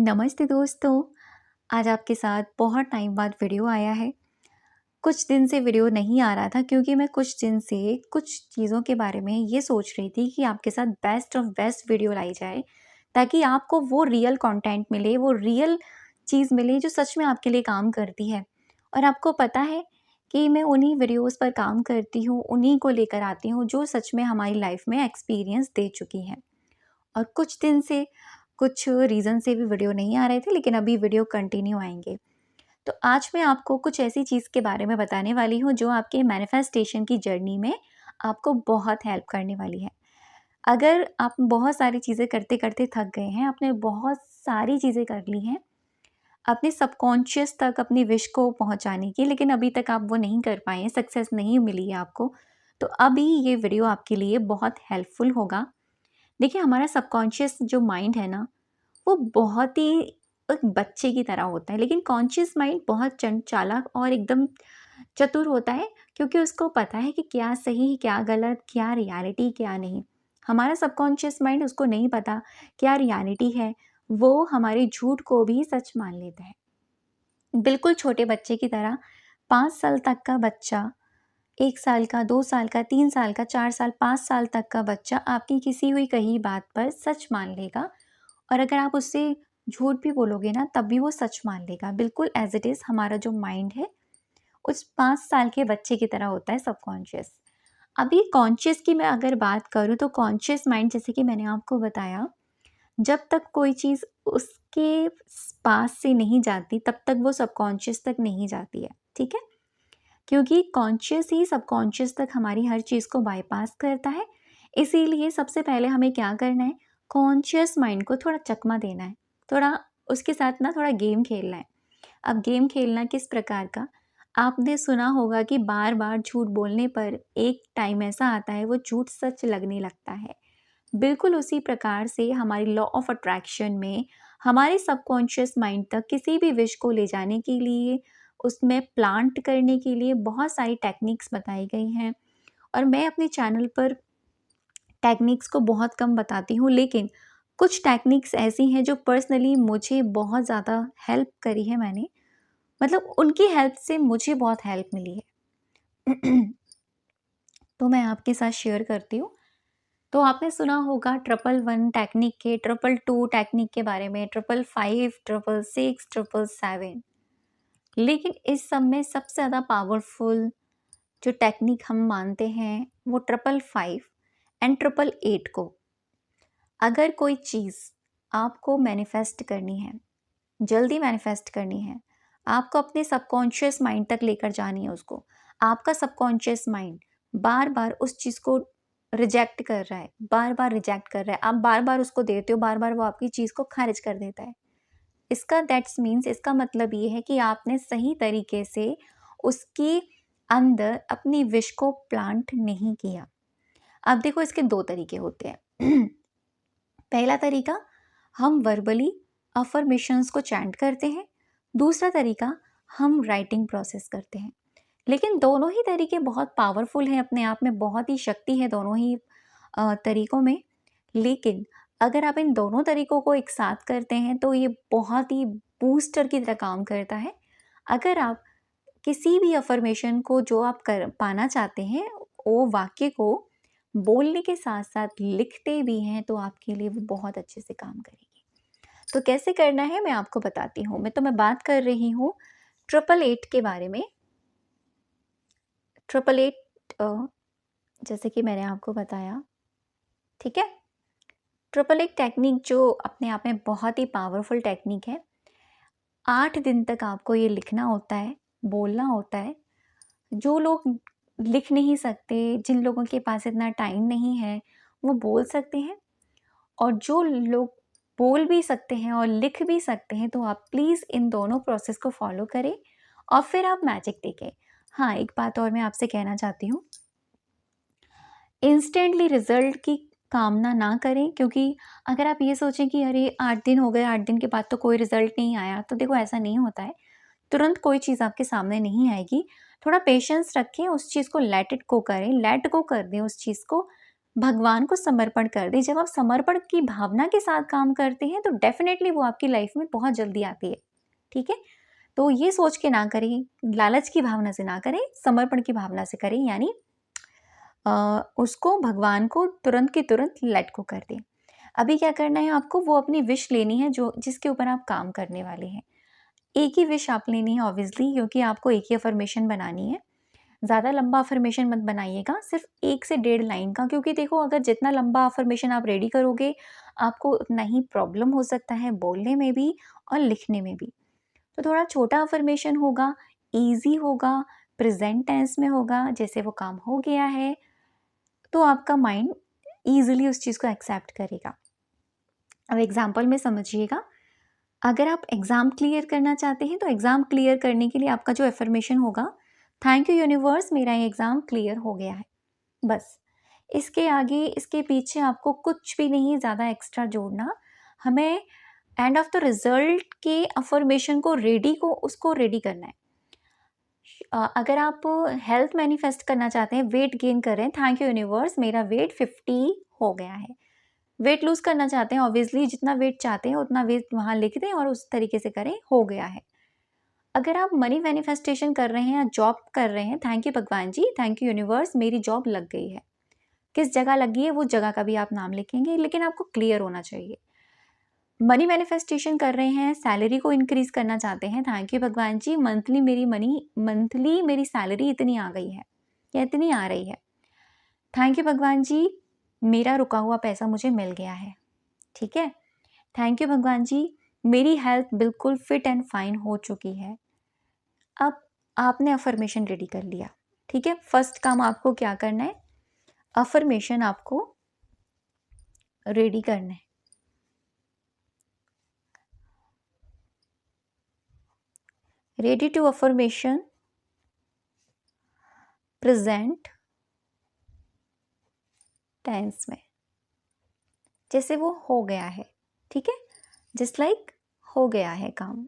नमस्ते दोस्तों। आज आपके साथ बहुत टाइम बाद वीडियो आया है। कुछ दिन से वीडियो नहीं आ रहा था क्योंकि मैं कुछ दिन से कुछ चीज़ों के बारे में ये सोच रही थी कि आपके साथ बेस्ट ऑफ बेस्ट वीडियो लाई जाए, ताकि आपको वो रियल कंटेंट मिले, वो रियल चीज़ मिले जो सच में आपके लिए काम करती है। और आपको पता है कि मैं उन्हीं वीडियोज़ पर काम करती हूँ, उन्हीं को लेकर आती हूँ जो सच में हमारी लाइफ में एक्सपीरियंस दे चुकी हैं। और कुछ दिन से कुछ रीज़न से भी वीडियो नहीं आ रहे थे, लेकिन अभी वीडियो कंटिन्यू आएँगे। तो आज मैं आपको कुछ ऐसी चीज़ के बारे में बताने वाली हूँ जो आपके मैनिफेस्टेशन की जर्नी में आपको बहुत हेल्प करने वाली है। अगर आप बहुत सारी चीज़ें करते-करते थक गए हैं, आपने बहुत सारी चीज़ें कर ली हैं, अपने सबकॉन्शियस तक अपनी विश को पहुँचाने की, लेकिन अभी तक आप वो नहीं कर पाए हैं, सक्सेस नहीं मिली है आपको, तो अभी ये वीडियो आपके लिए बहुत हेल्पफुल होगा। देखिए, हमारा सबकॉन्शियस जो माइंड है ना, वो बहुत ही एक बच्चे की तरह होता है, लेकिन कॉन्शियस माइंड बहुत चालाक और एकदम चतुर होता है, क्योंकि उसको पता है कि क्या सही, क्या गलत, क्या रियलिटी, क्या नहीं। हमारा सबकॉन्शियस माइंड, उसको नहीं पता क्या रियलिटी है, वो हमारे झूठ को भी सच मान लेता है। बिल्कुल छोटे बच्चे की तरह 5 साल तक का बच्चा, 1 साल का, 2 साल का, 3 साल का, 4 साल, 5 साल तक का बच्चा आपकी किसी हुई कही बात पर सच मान लेगा, और अगर आप उससे झूठ भी बोलोगे ना, तब भी वो सच मान लेगा। बिल्कुल एज़ इट इज़ हमारा जो माइंड है, उस 5 साल के बच्चे की तरह होता है सबकॉन्शियस। अभी कॉन्शियस की मैं अगर बात करूँ, तो कॉन्शियस माइंड, जैसे कि मैंने आपको बताया, जब तक कोई चीज़ उसके पास से नहीं जाती, तब तक वो सबकॉन्शियस तक नहीं जाती है, ठीक है? क्योंकि कॉन्शियस ही सबकॉन्शियस तक हमारी हर चीज़ को बाईपास करता है। इसीलिए सबसे पहले हमें क्या करना है, कॉन्शियस माइंड को थोड़ा चकमा देना है, थोड़ा उसके साथ ना थोड़ा गेम खेलना है। अब गेम खेलना किस प्रकार का, आपने सुना होगा कि बार बार झूठ बोलने पर एक टाइम ऐसा आता है वो झूठ सच लगने लगता है। बिल्कुल उसी प्रकार से हमारी लॉ ऑफ अट्रैक्शन में हमारे सबकॉन्शियस माइंड तक किसी भी विश को ले जाने के लिए, उसमें प्लांट करने के लिए बहुत सारी टेक्निक्स बताई गई हैं। और मैं अपने चैनल पर टेक्निक्स को बहुत कम बताती हूँ, लेकिन कुछ टेक्निक्स ऐसी हैं जो पर्सनली मुझे बहुत ज़्यादा हेल्प करी है मैंने, मतलब उनकी हेल्प से मुझे बहुत हेल्प मिली है। तो मैं आपके साथ शेयर करती हूँ। तो आपने सुना होगा 111 टेक्निक के, 222 टेक्निक के बारे में, 555, 666, 777। लेकिन इस सब में सबसे ज़्यादा पावरफुल जो टेक्निक हम मानते हैं, वो 555 एंड 888 को। अगर कोई चीज़ आपको मैनिफेस्ट करनी है, जल्दी मैनिफेस्ट करनी है, आपको अपने सबकॉन्शियस माइंड तक लेकर जानी है उसको, आपका सबकॉन्शियस माइंड बार बार उस चीज़ को रिजेक्ट कर रहा है, बार बार रिजेक्ट कर रहा है, आप बार बार उसको देते हो, बार बार वो आपकी चीज़ को खारिज कर देता है। इसका दैट्स मीन्स, इसका मतलब ये है कि आपने सही तरीके से उसके अंदर अपनी विश को प्लांट नहीं किया। अब देखो, इसके दो तरीके होते हैं। पहला तरीका, हम वर्बली अफर्मेशंस को चैंट करते हैं। दूसरा तरीका, हम राइटिंग प्रोसेस करते हैं। लेकिन दोनों ही तरीके बहुत पावरफुल हैं, अपने आप में बहुत ही शक्ति है दोनों ही तरीकों में। लेकिन अगर आप इन दोनों तरीकों को एक साथ करते हैं, तो ये बहुत ही बूस्टर की तरह काम करता है। अगर आप किसी भी अफर्मेशन को जो आप कर पाना चाहते हैं, वो वाक्य को बोलने के साथ साथ लिखते भी हैं, तो आपके लिए वो बहुत अच्छे से काम करेगी। तो कैसे करना है मैं आपको बताती हूँ। मैं बात कर रही हूँ 888 के बारे में। 888 जैसे कि मैंने आपको बताया, ठीक है। 888 टेक्निक जो अपने आप में बहुत ही पावरफुल टेक्निक है। 8 दिन तक आपको ये लिखना होता है, बोलना होता है। जो लोग लिख नहीं सकते, जिन लोगों के पास इतना टाइम नहीं है, वो बोल सकते हैं। और जो लोग बोल भी सकते हैं और लिख भी सकते हैं, तो आप प्लीज़ इन दोनों प्रोसेस को फॉलो करें और फिर आप मैजिक देखें। हाँ, एक बात और मैं आपसे कहना चाहती हूँ, इंस्टेंटली रिजल्ट की कामना ना करें, क्योंकि अगर आप ये सोचें कि अरे 8 दिन हो गए, 8 दिन के बाद तो कोई रिजल्ट नहीं आया, तो देखो ऐसा नहीं होता है। तुरंत कोई चीज़ आपके सामने नहीं आएगी। थोड़ा पेशेंस रखें, उस चीज़ को लेट इट गो करें, लेट गो कर दें उस चीज़ को। भगवान को समर्पण कर दें। जब आप समर्पण की भावना के साथ काम करते हैं तो डेफिनेटली वो आपकी लाइफ में बहुत जल्दी आती है। ठीक है, तो ये सोच के ना करें, लालच की भावना से ना करें, समर्पण की भावना से करें, यानी उसको भगवान को तुरंत की तुरंत लेट को कर दें। अभी क्या करना है आपको, वो अपनी विश लेनी है जो जिसके ऊपर आप काम करने वाले हैं। एक ही विश आप लेनी है ऑब्वियसली, क्योंकि आपको एक ही अफर्मेशन बनानी है। ज़्यादा लंबा अफर्मेशन मत बनाइएगा, सिर्फ 1 से 1.5 लाइन का, क्योंकि देखो अगर जितना लंबा अफर्मेशन आप रेडी करोगे आपको उतना ही प्रॉब्लम हो सकता है बोलने में भी और लिखने में भी। तो थोड़ा छोटा अफर्मेशन होगा, ईजी होगा, प्रेजेंट टेंस में होगा, जैसे वो काम हो गया है, तो आपका माइंड ईजिली उस चीज़ को एक्सेप्ट करेगा। अब एग्जाम्पल में समझिएगा, अगर आप एग्ज़ाम क्लियर करना चाहते हैं तो एग्ज़ाम क्लियर करने के लिए आपका जो एफर्मेशन होगा, थैंक यू यूनिवर्स, मेरा ये एग्ज़ाम क्लियर हो गया है। बस, इसके आगे इसके पीछे आपको कुछ भी नहीं ज़्यादा एक्स्ट्रा जोड़ना। हमें एंड ऑफ द रिजल्ट के अफर्मेशन को उसको रेडी करना है। अगर आप हेल्थ मैनिफेस्ट करना चाहते हैं, वेट गेन कर रहे हैं, थैंक यू यूनिवर्स, मेरा वेट 50 हो गया है। वेट लूज़ करना चाहते हैं, ऑब्वियसली जितना वेट चाहते हैं उतना वेट वहाँ लिख दें और उस तरीके से करें, हो गया है। अगर आप मनी मैनिफेस्टेशन कर रहे हैं या जॉब कर रहे हैं, थैंक यू भगवान जी, थैंक यू यूनिवर्स, मेरी जॉब लग गई है। किस जगह लगी है वो जगह का भी आप नाम लिखेंगे, लेकिन आपको क्लियर होना चाहिए। मनी मैनिफेस्टेशन कर रहे हैं, सैलरी को इंक्रीज करना चाहते हैं, थैंक यू भगवान जी, मंथली मेरी सैलरी इतनी आ गई है या इतनी आ रही है। थैंक यू भगवान जी, मेरा रुका हुआ पैसा मुझे मिल गया है। ठीक है, थैंक यू भगवान जी, मेरी हेल्थ बिल्कुल फिट एंड फाइन हो चुकी है। अब आपने अफर्मेशन रेडी कर लिया। ठीक है, फर्स्ट काम आपको क्या करना है, अफर्मेशन आपको रेडी करना है। Ready to affirmation, present tense में, जैसे वो हो गया है। ठीक है, जस्ट लाइक हो गया है काम,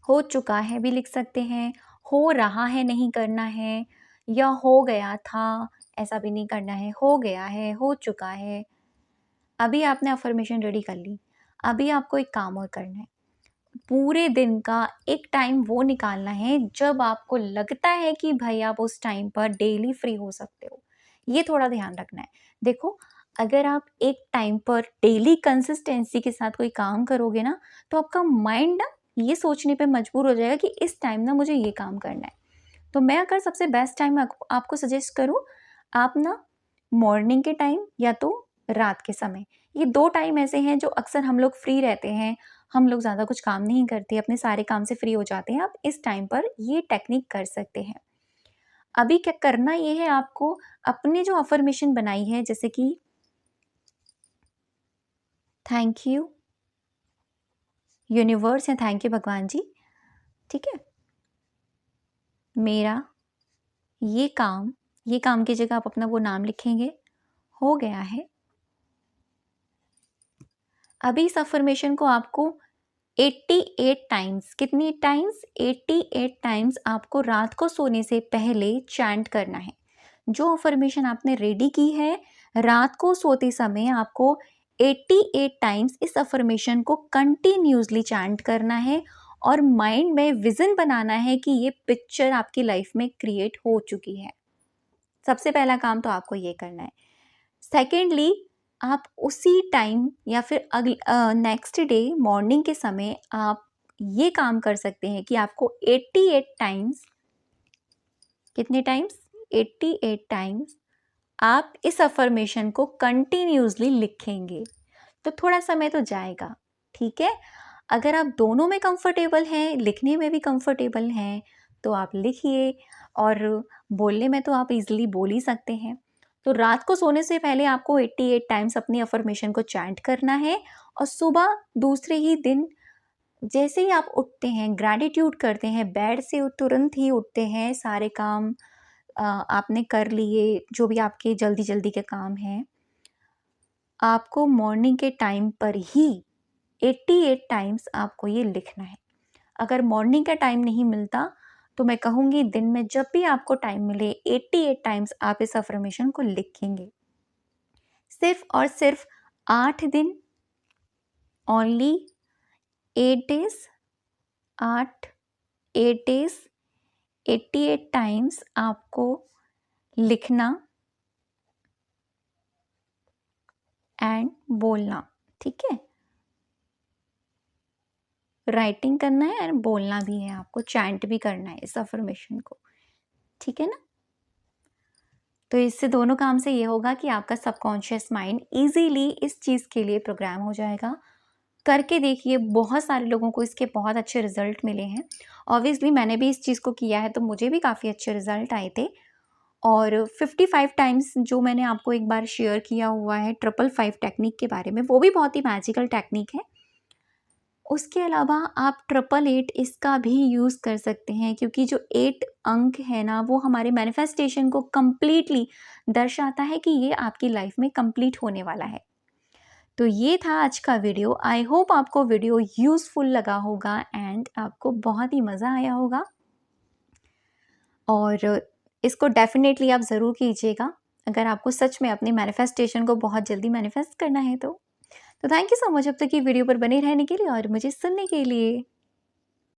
हो चुका है भी लिख सकते हैं, हो रहा है नहीं करना है, या हो गया था ऐसा भी नहीं करना है, हो गया है, हो चुका है। अभी आपने अफर्मेशन रेडी कर ली, अभी आपको एक काम और करना है। पूरे दिन का एक टाइम वो निकालना है जब आपको लगता है कि भाई आप उस टाइम पर डेली फ्री हो सकते हो। ये थोड़ा ध्यान रखना है। देखो, अगर आप एक टाइम पर डेली कंसिस्टेंसी के साथ कोई काम करोगे ना, तो आपका माइंड ना ये सोचने पे मजबूर हो जाएगा कि इस टाइम ना मुझे ये काम करना है। तो मैं अगर सबसे बेस्ट टाइम आपको सजेस्ट करूँ, आप ना मॉर्निंग के टाइम या तो रात के समय, ये 2 टाइम ऐसे हैं जो अक्सर हम लोग फ्री रहते हैं, हम लोग ज़्यादा कुछ काम नहीं करते, अपने सारे काम से फ्री हो जाते हैं। आप इस टाइम पर ये टेक्निक कर सकते हैं। अभी क्या करना ये है आपको, अपने जो अफर्मेशन बनाई है, जैसे कि थैंक यू यूनिवर्स या थैंक यू भगवान जी, ठीक है, मेरा ये काम की जगह आप अपना वो नाम लिखेंगे, हो गया है। अभी इस अफर्मेशन को आपको 88 टाइम्स, कितनी टाइम्स, 88 टाइम्स आपको रात को सोने से पहले चैंट करना है। जो अफर्मेशन आपने रेडी की है, रात को सोते समय आपको 88 टाइम्स इस अफर्मेशन को कंटिन्यूसली चैंट करना है और माइंड में विजन बनाना है कि ये पिक्चर आपकी लाइफ में क्रिएट हो चुकी है। सबसे पहला काम तो आपको ये करना है। सेकेंडली, आप उसी टाइम या फिर नेक्स्ट डे मॉर्निंग के समय आप ये काम कर सकते हैं कि आपको 88 टाइम्स, कितने टाइम्स, 88 टाइम्स आप इस अफर्मेशन को कंटिन्यूसली लिखेंगे। तो थोड़ा समय तो जाएगा, ठीक है। अगर आप दोनों में कंफर्टेबल हैं, लिखने में भी कंफर्टेबल हैं, तो आप लिखिए, और बोलने में तो आप इजीली बोल ही सकते हैं। तो रात को सोने से पहले आपको 88 टाइम्स अपनी अफर्मेशन को चैंट करना है, और सुबह दूसरे ही दिन जैसे ही आप उठते हैं, ग्रैटिट्यूड करते हैं, बेड से तुरंत ही उठते हैं, सारे काम आपने कर लिए, जो भी आपके जल्दी जल्दी के काम हैं, आपको मॉर्निंग के टाइम पर ही 88 टाइम्स आपको ये लिखना है। अगर मॉर्निंग का टाइम नहीं मिलता, तो मैं कहूँगी दिन में जब भी आपको टाइम मिले 88 टाइम्स आप इस अफ़र्मेशन को लिखेंगे। सिर्फ़ और सिर्फ़ 8 दिन, ओनली 8 डेज़, 8 डेज़ 88 टाइम्स आपको लिखना एंड बोलना, ठीक है? राइटिंग करना है एंड बोलना भी है, आपको चैंट भी करना है इस अफ़र्मेशन को, ठीक है ना? तो इससे दोनों काम से ये होगा कि आपका सबकॉन्शियस माइंड ईज़िली इस चीज़ के लिए प्रोग्राम हो जाएगा। करके देखिए, बहुत सारे लोगों को इसके बहुत अच्छे रिज़ल्ट मिले हैं। ऑब्वियसली मैंने भी इस चीज़ को किया है, तो मुझे भी काफ़ी अच्छे रिज़ल्ट आए थे। और 55 टाइम्स जो मैंने आपको एक बार शेयर किया हुआ है 555 टेक्निक के बारे में, वो भी बहुत ही मैजिकल टेक्निक है। उसके अलावा आप 888 इसका भी यूज़ कर सकते हैं, क्योंकि जो 8 अंक है ना, वो हमारे मैनिफेस्टेशन को कंप्लीटली दर्शाता है कि ये आपकी लाइफ में कंप्लीट होने वाला है। तो ये था आज का वीडियो। आई होप आपको वीडियो यूज़फुल लगा होगा एंड आपको बहुत ही मज़ा आया होगा, और इसको डेफ़िनेटली आप ज़रूर कीजिएगा, अगर आपको सच में अपने मैनिफेस्टेशन को बहुत जल्दी मैनिफेस्ट करना है तो। थैंक यू सो मच अब तक की वीडियो पर बने रहने के लिए और मुझे सुनने के लिए।